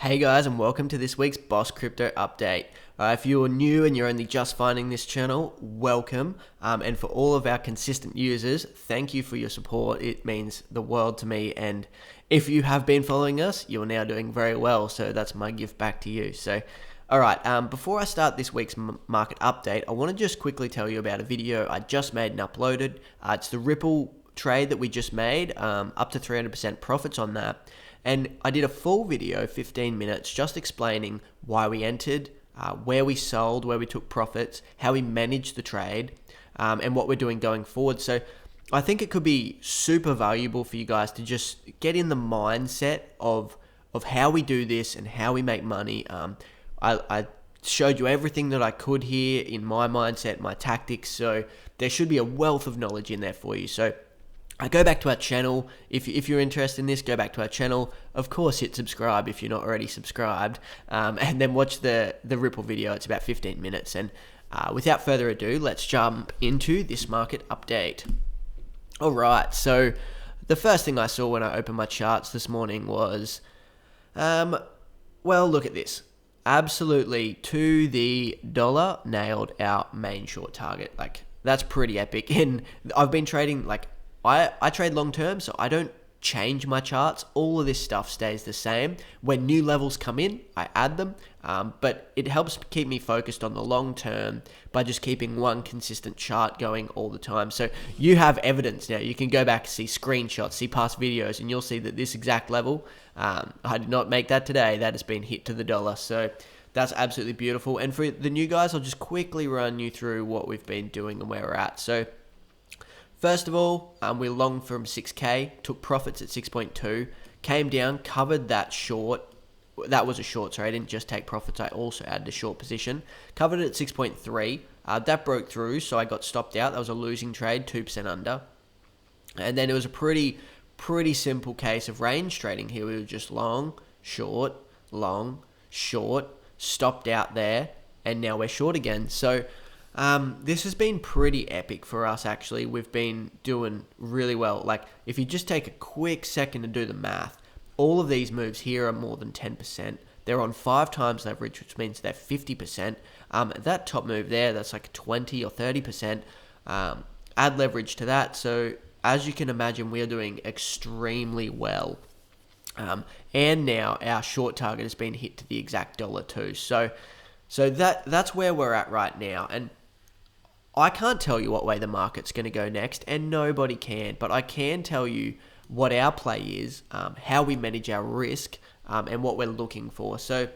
Hey guys, and welcome to this week's Boss Crypto Update. If you're new and you're only just finding this channel, welcome. And for all of our consistent users, thank you for your support. It means the world to me. And if you have been following us, you're now doing very well. So that's my gift back to you. So, all right, before I start this week's market update, I want to just quickly tell you about a video I just made and uploaded. It's the Ripple trade that we just made, up to 300% profits on that. And I did a full video, 15 minutes, just explaining why we entered, where we sold, where we took profits, how we managed the trade, and what we're doing going forward. So I think it could be super valuable for you guys to just get in the mindset of how we do this and how we make money. I showed you everything that I could here in my mindset, my tactics. So there should be a wealth of knowledge in there for you. So I go back to our channel. If you're interested in this, go back to our channel. Of course, hit subscribe if you're not already subscribed, and then watch the Ripple video. It's about 15 minutes. And without further ado, let's jump into this market update. All right. So the first thing I saw when I opened my charts this morning was, well, look at this. Absolutely to the dollar nailed our main short target. Like, that's pretty epic. And I've been trading like. I trade long term, so I don't change my charts. All of this stuff stays the same. When new levels come in, I add them, but it helps keep me focused on the long term by just keeping one consistent chart going all the time. So you have evidence now. You can go back, see screenshots, see past videos, and you'll see that this exact level, I did not make that today. That has been hit to the dollar. So that's absolutely beautiful. And for the new guys, I'll just quickly run you through what we've been doing and where we're at. So first of all, we long from 6K, took profits at 6.2, came down, covered that short. That was a short, sorry, I didn't just take profits, I also added a short position. Covered it at 6.3, that broke through, so I got stopped out. That was a losing trade, 2% under. And then it was a pretty simple case of range trading here. We were just long, short, stopped out there, and now we're short again. So this has been pretty epic for us, actually. We've been doing really well. Like, if you just take a quick second to do the math, all of these moves here are more than 10%. They're on 5 times leverage, which means they're 50%. That top move there, that's like 20 or 30%. Add leverage to that. So as you can imagine, we are doing extremely well. And now our short target has been hit to the exact dollar too. So that's where we're at right now. And I can't tell you what way the market's going to go next, and nobody can, but I can tell you what our play is, how we manage our risk, and what we're looking for. So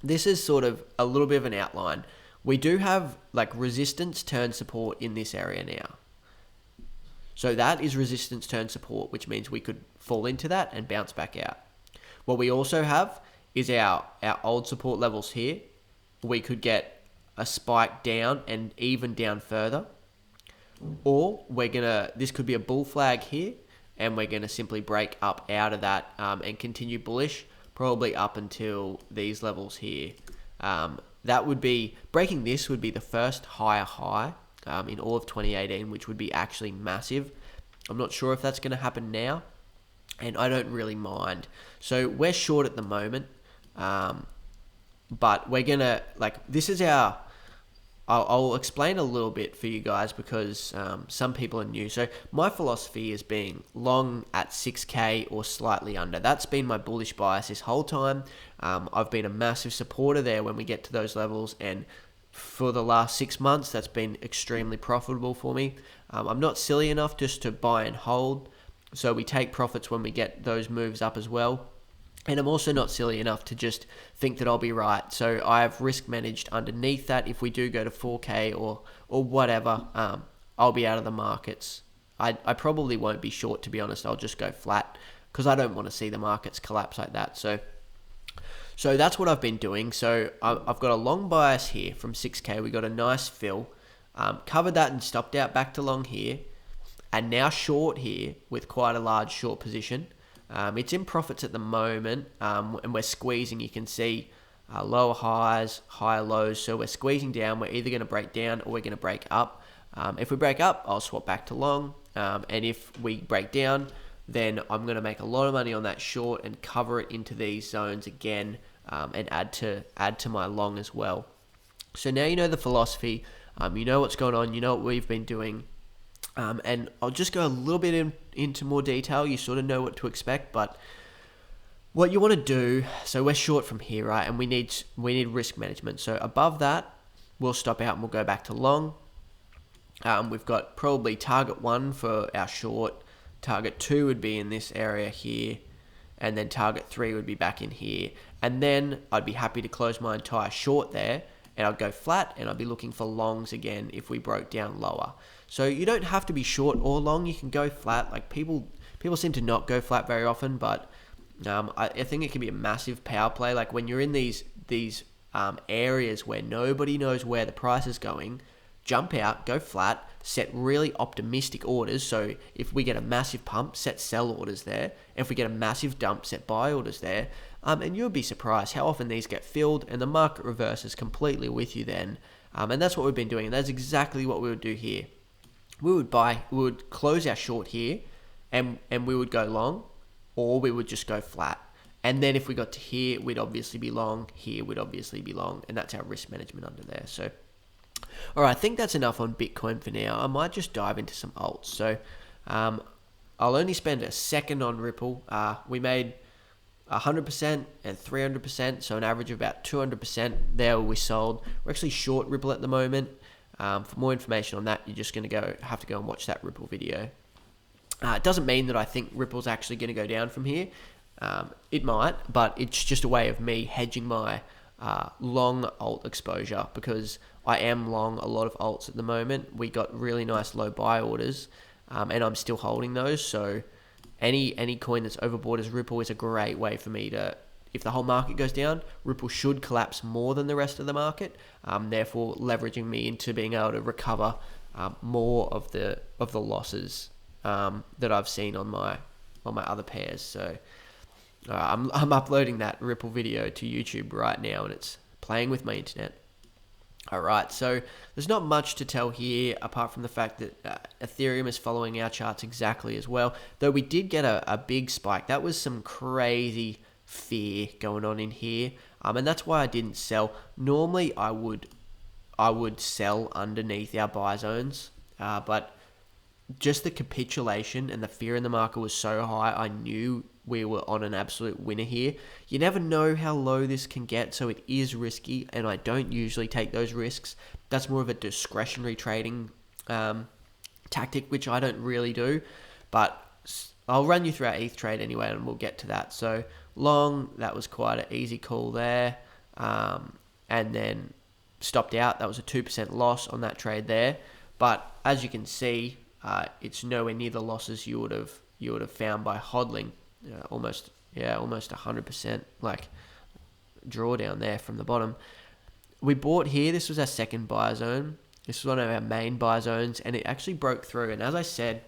this is sort of a little bit of an outline. We do have like resistance turn support in this area now. So that is resistance turn support, which means we could fall into that and bounce back out. What we also have is our old support levels here. We could get a spike down and even down further, or this could be a bull flag here, and we're going to simply break up out of that and continue bullish, probably up until these levels here. That would be, breaking this would be the first higher high in all of 2018, which would be actually massive. I'm not sure if that's going to happen now, and I don't really mind. So we're short at the moment, but we're going to, like, this is our, I'll explain a little bit for you guys because some people are new. So my philosophy is being long at 6K or slightly under. That's been my bullish bias this whole time. I've been a massive supporter there when we get to those levels, and for the last 6 months, that's been extremely profitable for me. I'm not silly enough just to buy and hold, so we take profits when we get those moves up as well. And I'm also not silly enough to just think that I'll be right. So I've risk managed underneath that. If we do go to 4K or whatever, I'll be out of the markets. I probably won't be short, to be honest. I'll just go flat because I don't want to see the markets collapse like that. So that's what I've been doing. So I've got a long bias here from 6K. We got a nice fill. Covered that and stopped out back to long here. And now short here with quite a large short position. It's in profits at the moment, and we're squeezing. You can see lower highs, higher lows. So we're squeezing down. We're either going to break down or we're going to break up. If we break up, I'll swap back to long. And if we break down, then I'm going to make a lot of money on that short and cover it into these zones again, and add to my long as well. So now you know the philosophy, you know what's going on, you know what we've been doing, and I'll just go a little bit into more detail. You sort of know what to expect, but what you want to do, so we're short from here, right? And we need risk management. So above that, we'll stop out and we'll go back to long. We've got probably target 1 for our short. Target 2 would be in this area here. And then target 3 would be back in here. And then I'd be happy to close my entire short there. And I'd go flat and I'd be looking for longs again if we broke down lower. So you don't have to be short or long. You can go flat. Like people seem to not go flat very often, but I think it can be a massive power play. Like when you're in these areas where nobody knows where the price is going, jump out, go flat, set really optimistic orders. So if we get a massive pump, set sell orders there. If we get a massive dump, set buy orders there. And you'll be surprised how often these get filled and the market reverses completely with you then. And that's what we've been doing. And that's exactly what we would do here. We would close our short here and we would go long, or we would just go flat. And then if we got to here, we'd obviously be long. Here, we'd obviously be long. And that's our risk management under there. So, all right, I think that's enough on Bitcoin for now. I might just dive into some alts. So, I'll only spend a second on Ripple. We made 100% and 300%, so an average of about 200% there we sold. We're actually short Ripple at the moment. For more information on that, you're just going to have to go and watch that Ripple video. It doesn't mean that I think Ripple's actually going to go down from here. It might, but it's just a way of me hedging my long alt exposure, because I am long a lot of alts at the moment. We got really nice low buy orders, and I'm still holding those. So any coin that's overbought as Ripple is a great way for me to, if the whole market goes down, Ripple should collapse more than the rest of the market, therefore leveraging me into being able to recover more of the losses that I've seen on my other pairs. So I'm uploading that Ripple video to YouTube right now, and it's playing with my internet. Alright, so there's not much to tell here apart from the fact that Ethereum is following our charts exactly as well, though we did get a big spike. That was some crazy fear going on in here, and that's why I didn't sell. Normally I would sell underneath our buy zones, but just the capitulation and the fear in the market was so high, I knew we were on an absolute winner here. You never know how low this can get, so it is risky, and I don't usually take those risks. That's more of a discretionary trading tactic, which I don't really do, but I'll run you through our ETH trade anyway, and we'll get to that. So long, that was quite an easy call there, and then stopped out. That was a 2% loss on that trade there, but as you can see, it's nowhere near the losses you would have found by hodling. Almost 100% like drawdown there from the bottom. We bought here. This was our second buy zone. This was one of our main buy zones, and it actually broke through. And as I said,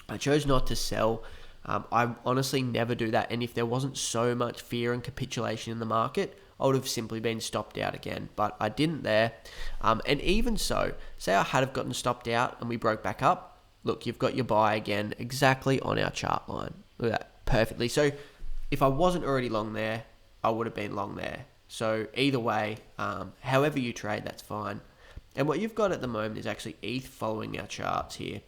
I chose not to sell. I honestly never do that. And if there wasn't so much fear and capitulation in the market, I would have simply been stopped out again. But I didn't there. And even so, say I had have gotten stopped out and we broke back up. Look, you've got your buy again exactly on our chart line. Look at that. Perfectly. So if I wasn't already long there, I would have been long there. So either way, however you trade, that's fine. And what you've got at the moment is actually ETH following our charts here.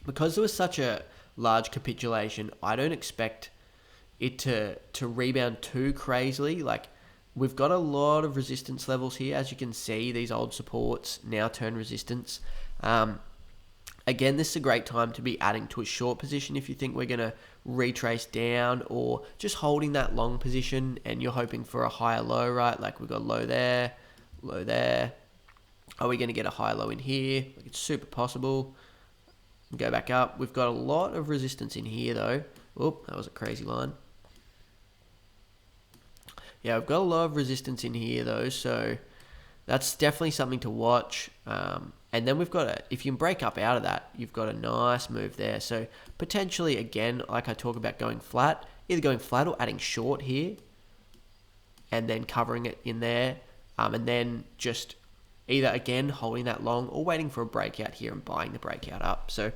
Because there was such a large capitulation, I don't expect it to rebound too crazily. Like, we've got a lot of resistance levels here. As you can see, these old supports now turn resistance. Again, this is a great time to be adding to a short position if you think we're going to retrace down, or just holding that long position and you're hoping for a higher low, right? Like we've got low there, low there. Are we going to get a high low in here? Like, it's super possible. Go back up. We've got a lot of resistance in here though. Oop, that was a crazy line. Yeah, we've got a lot of resistance in here though, so that's definitely something to watch. And then we've got if you can break up out of that, you've got a nice move there. So potentially, again, like I talk about going flat, either going flat or adding short here, and then covering it in there, and then just either again holding that long or waiting for a breakout here and buying the breakout up. So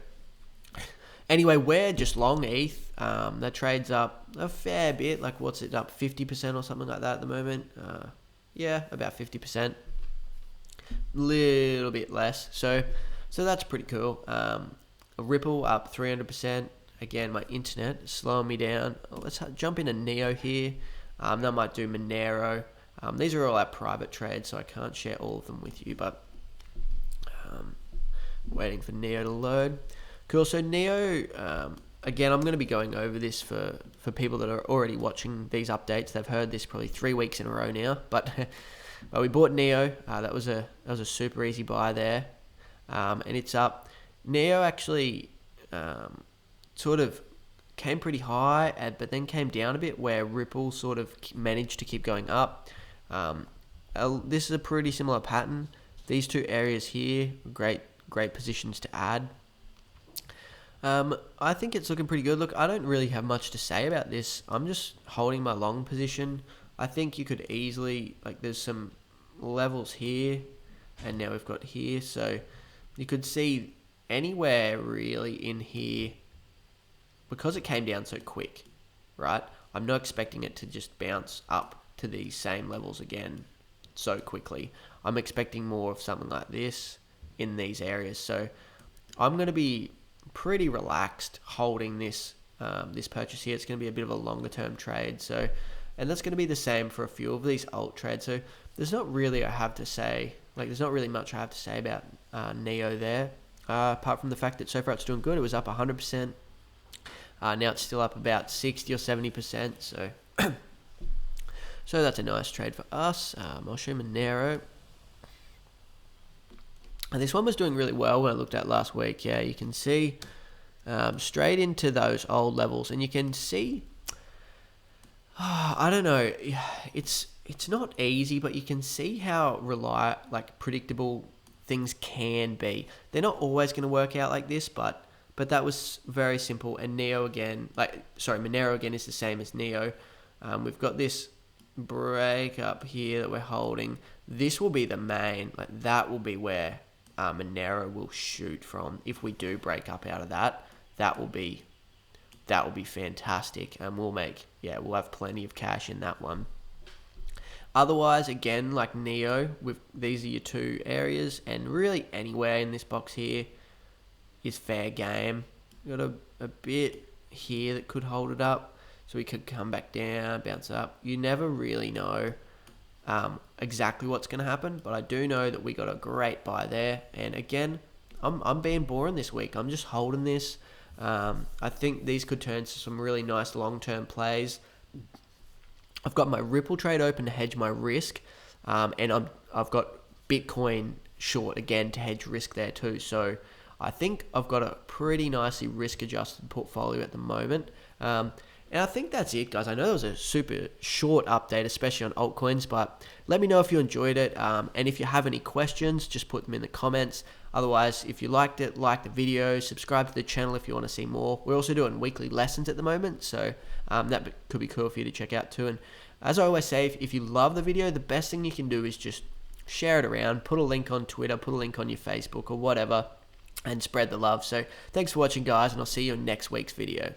Anyway, we're just long ETH. That trades up a fair bit. Like, what's it up? 50% or something like that at the moment. Yeah, about 50%. Little bit less. So that's pretty cool. A Ripple up 300%. Again, my internet is slowing me down. Let's jump into Neo here. I might do Monero. These are all our private trades, so I can't share all of them with you, but waiting for Neo to load. Cool, so Neo, again, I'm going to be going over this for people that are already watching these updates. They've heard this probably 3 weeks in a row now, but we bought Neo. That was a super easy buy there, and it's up. Neo actually sort of came pretty high, but then came down a bit, where Ripple sort of managed to keep going up. This is a pretty similar pattern. These two areas here, great positions to add. I think it's looking pretty good. Look, I don't really have much to say about this. I'm just holding my long position. I think you could easily, like, there's some levels here, and now we've got here, so you could see anywhere really in here, because it came down so quick, right? I'm not expecting it to just bounce up to these same levels again so quickly. I'm expecting more of something like this in these areas. So I'm going to be pretty relaxed holding this this purchase here. It's going to be a bit of a longer term trade. So, and that's going to be the same for a few of these alt trades. So there's not really there's not really much I have to say about Neo there, apart from the fact that so far it's doing good. It was up 100%. Now it's still up about 60 or 70%. So so that's a nice trade for us. I'll show Monero. And this one was doing really well when I looked at last week. Yeah, you can see straight into those old levels, and you can see, I don't know, it's not easy, but you can see how predictable things can be. They're not always going to work out like this, but that was very simple. And Monero again is the same as Neo. We've got this break up here that we're holding. This will be the main, that will be where Monero will shoot from. If we do break up out of that will be fantastic, and we'll have plenty of cash in that one. Otherwise, again, like Neo, these are your two areas, and really anywhere in this box here is fair game. We've got a bit here that could hold it up, so we could come back down, bounce up. You never really know exactly what's going to happen, but I do know that we got a great buy there. And again, I'm being boring this week. I'm just holding this. I think these could turn to some really nice long-term plays. I've got my Ripple trade open to hedge my risk, and I've got Bitcoin short again to hedge risk there too. So I think I've got a pretty nicely risk-adjusted portfolio at the moment. And I think that's it, guys. I know that was a super short update, especially on altcoins, but let me know if you enjoyed it. And if you have any questions, just put them in the comments. Otherwise, if you liked it, like the video, subscribe to the channel if you want to see more. We're also doing weekly lessons at the moment, so that could be cool for you to check out too. And as I always say, if you love the video, the best thing you can do is just share it around, put a link on Twitter, put a link on your Facebook or whatever, and spread the love. So thanks for watching, guys, and I'll see you in next week's video.